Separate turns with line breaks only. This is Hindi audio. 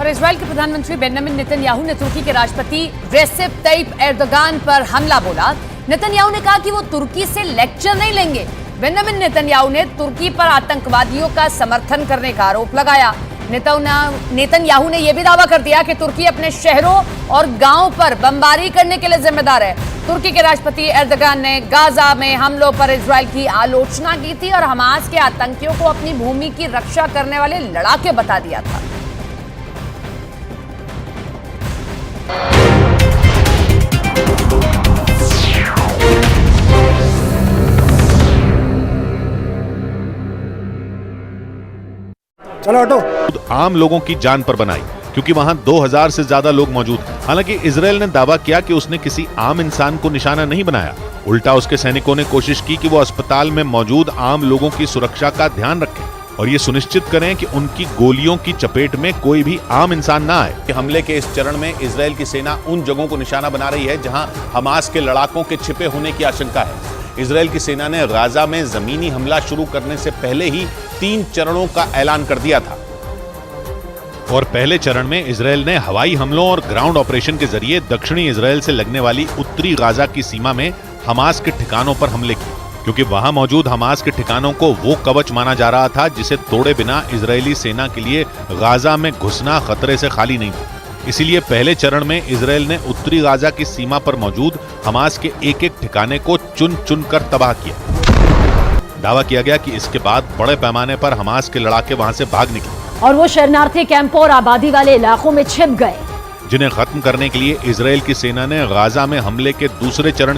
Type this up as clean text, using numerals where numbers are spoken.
और इजराइल के प्रधानमंत्री बेंजामिन नेतन्याहू ने तुर्की के राष्ट्रपति रेसेप तय्यिप एर्दोगान पर हमला बोला। नेतन्याहू ने कहा कि वो तुर्की से लेक्चर नहीं लेंगे। बेंजामिन नेतन्याहू ने तुर्की पर आतंकवादियों का समर्थन करने का आरोप लगाया। नेतन्याहू ने यह भी दावा कर दिया कि तुर्की अपने शहरों और गांवों पर बमबारी करने के लिए जिम्मेदार है। तुर्की के राष्ट्रपति एर्दोगान ने गाजा में हमलों पर इजराइल की आलोचना की थी और हमास के आतंकियों को अपनी भूमि की रक्षा करने वाले लड़ाके बता दिया था।
चलो हटो।
आम लोगों की जान पर बनाई क्योंकि वहां 2000 से ज्यादा लोग मौजूद। हालांकि इजराइल ने दावा किया कि उसने किसी आम इंसान को निशाना नहीं बनाया। उल्टा उसके सैनिकों ने कोशिश की कि वो अस्पताल में मौजूद आम लोगों की सुरक्षा का ध्यान रखें और ये सुनिश्चित करें कि उनकी गोलियों की चपेट में कोई भी आम इंसान ना आए।
हमले के इस चरण में इजराइल की सेना उन जगहों को निशाना बना रही है जहां हमास के लड़ाकों के छिपे होने की आशंका है। इजराइल की सेना ने गाजा में जमीनी हमला शुरू करने से पहले ही 3 चरणों का ऐलान कर दिया था।
और पहले चरण में इजराइल ने हवाई हमलों और ग्राउंड ऑपरेशन के जरिए दक्षिणी इजराइल से लगने वाली उत्तरी गाजा की सीमा में हमास के ठिकानों पर हमले किए, क्योंकि वहां मौजूद हमास के ठिकानों को वो कवच माना जा रहा था जिसे तोड़े बिना इजरायली सेना के लिए गाजा में घुसना खतरे से खाली नहीं था। इसीलिए पहले चरण में इजराइल ने उत्तरी गाजा की सीमा पर मौजूद हमास के एक एक ठिकाने को चुन चुन कर तबाह किया। दावा किया गया कि इसके बाद बड़े पैमाने पर हमास के लड़ाके वहां से भाग निकले
और वो शरणार्थी कैंपों और आबादी वाले इलाकों में छिप गए,
जिन्हें खत्म करने के लिए इजराइल की सेना ने गाजा में हमले के दूसरे चरण